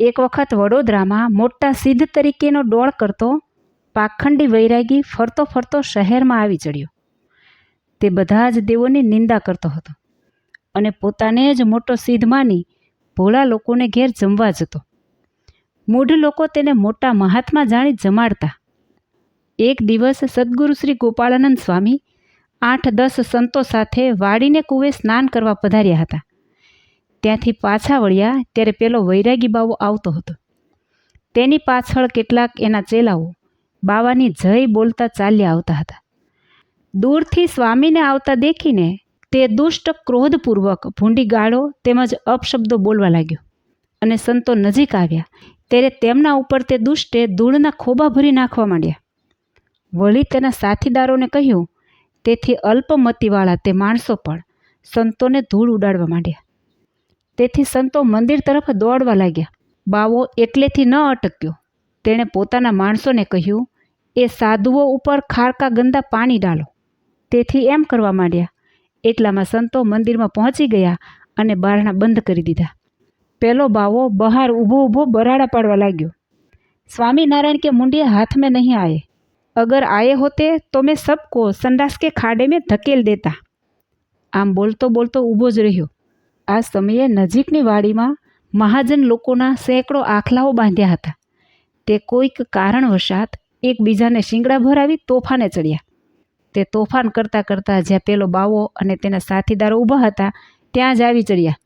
એક વખત વડોદરામાં મોટા સિદ્ધ તરીકેનો ડોળ કરતો પાખંડી વૈરાગી ફરતો ફરતો શહેરમાં આવી ચડ્યો. તે બધા જ દેવોની નિંદા કરતો હતો અને પોતાને જ મોટો સિદ્ધ માની ભોળા લોકોને ઘેર જમવા જતો. મૂઢ લોકો તેને મોટા મહાત્મા જાણી જમાડતા. એક દિવસ સદ્ગુરુ શ્રી ગોપાળાનંદ સ્વામી 8-10 સંતો સાથે વાડીને કૂવે સ્નાન કરવા પધાર્યા હતા. ત્યાંથી પાછા વળ્યા ત્યારે પેલો વૈરાગી બાવો આવતો હતો. તેની પાછળ કેટલાક એના ચેલાઓ બાવાની જય બોલતા ચાલ્યા આવતા હતા. દૂરથી સ્વામીને આવતા દેખીને તે દુષ્ટ ક્રોધપૂર્વક ભૂંડી ગાળો તેમજ અપશબ્દો બોલવા લાગ્યો અને સંતો નજીક આવ્યા ત્યારે તેમના ઉપર તે દુષ્ટે ધૂળના ખોબા ભરી નાખવા માંડ્યા. વળી તેના સાથીદારોને કહ્યું તેથી અલ્પમતીવાળા તે માણસો પણ સંતોને ધૂળ ઉડાડવા માંડ્યા. તેથી સંતો મંદિર તરફ દોડવા લાગ્યા. બાવો એટલેથી ન અટક્યો. તેણે પોતાના માણસોને કહ્યું, એ સાધુઓ ઉપર ખારકા ગંદા પાણી ડાલો. તેથી એમ કરવા માંડ્યા. એટલામાં સંતો મંદિરમાં પહોંચી ગયા અને બારણા બંધ કરી દીધા. પેલો બાવો બહાર ઊભો ઊભો બરાડા પાડવા લાગ્યો. स्वामीनारायण के मुंडिया हाथ में नहीं आए, अगर आए होते तो मैं सबको संडास के खाडे में धकेल देता. आम बोलतो बोलतो ઊભો જ રહ્યો. આ સમયે નજીકની વાડીમાં મહાજન લોકોના સેંકડો આખલાઓ બાંધ્યા હતા. તે કોઈક કારણવશાત એકબીજાને શિંગડા ભરાવી તોફાને ચડ્યા. તે તોફાન કરતાં કરતાં જ્યાં પેલો બાવો અને તેના સાથીદારો ઊભા હતા ત્યાં જ આવી ચડ્યા.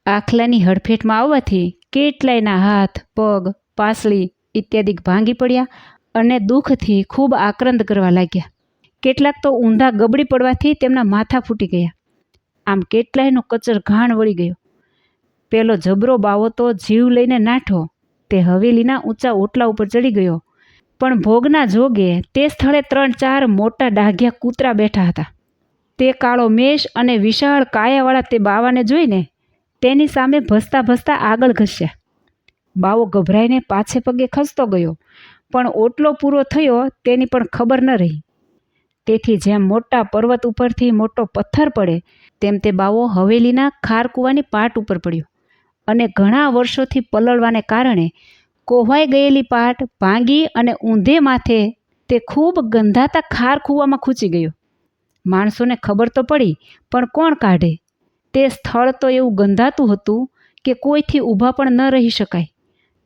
આખલાની હડફેટમાં આવવાથી કેટલાયના હાથ, પગ, પાસળી ઇત્યાદિ ભાંગી પડ્યા અને દુઃખથી ખૂબ આક્રંદ કરવા લાગ્યા. કેટલાક તો ઊંધા ગબડી પડવાથી તેમના માથા ફૂટી ગયા. આમ કેટલાયનો કચર ઘાણ વળી ગયો. પેલો જબરો બાવો તો જીવ લઈને નાઠો. તે હવેલીના ઊંચા ઓટલા ઉપર ચડી ગયો, પણ ભોગના જોગે તે સ્થળે 3-4 મોટા ડાઘ્યા કૂતરા બેઠા હતા. તે કાળો મેષ અને વિશાળ કાયાવાળા તે બાવાને જોઈને તેની સામે ભસતા ભસતા આગળ ઘસ્યા. બાવો ગભરાઈને પાછે પગે ખસતો ગયો, પણ ઓટલો પૂરો થયો તેની પણ ખબર ન રહી. તેથી જેમ મોટા પર્વત ઉપરથી મોટો પથ્થર પડે તેમ તે બાવો હવેલીના ખારકૂવાની પાટ ઉપર પડ્યો અને ઘણા વર્ષોથી પલળવાને કારણે કોહવાઈ ગયેલી પાટ ભાંગી અને ઊંધે માથે તે ખૂબ ગંધાતા ખારકૂવામાં ખૂંચી ગયો. માણસોને ખબર તો પડી, પણ કોણ કાઢે? તે સ્થળ તો એવું ગંધાતું હતું કે કોઈથી ઊભા પણ ન રહી શકાય.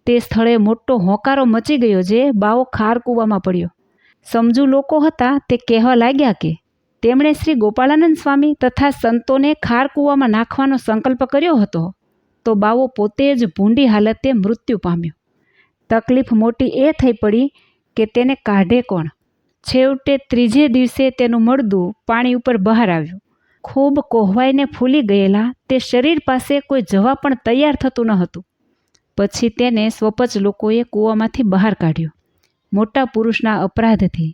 તે સ્થળે મોટો હોંકારો મચી ગયો જે બાવો ખારકૂવામાં પડ્યો. સમજુ લોકો હતા તે કહેવા લાગ્યા કે તેમણે શ્રી ગોપાળાનંદ સ્વામી તથા સંતોને ખારકૂવામાં નાખવાનો સંકલ્પ કર્યો હતો, તો બાવો પોતે જ ભૂંડી હાલતે મૃત્યુ પામ્યો. તકલીફ મોટી એ થઈ પડી કે તેને કાઢે કોણ? છેવટે 3જે દિવસે તેનું મળદું પાણી ઉપર બહાર આવ્યું. ખૂબ કોહવાઈને ફૂલી ગયેલા તે શરીર પાસે કોઈ જવા પણ તૈયાર થતું ન હતું. પછી તેને સ્વપચ લોકોએ કૂવામાંથી બહાર કાઢ્યો. મોટા પુરુષના અપરાધથી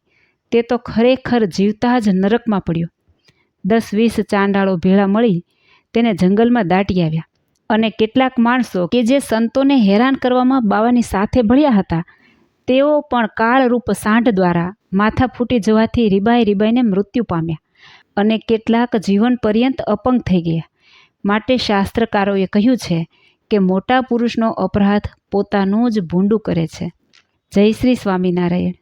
તે તો ખરેખર જીવતા જ નરકમાં પડ્યો. 10-20 ચાંડાળો ભેળા મળી તેને જંગલમાં દાટી આવ્યા અને કેટલાક માણસો કે જે સંતોને હેરાન કરવામાં બાવાની સાથે ભળ્યા હતા તેઓ પણ કાળરૂપ સાંઢ દ્વારા માથા ફૂટી જવાથી રીબાઈને મૃત્યુ પામ્યા અને કેટલાક જીવન પર્યંત અપંગ થઈ ગયા. માટે શાસ્ત્રકારોએ કહ્યું છે કે મોટા પુરુષનો અપરાધ પોતાનું જ ભૂંડું કરે છે. જય શ્રી સ્વામિનારાયણ.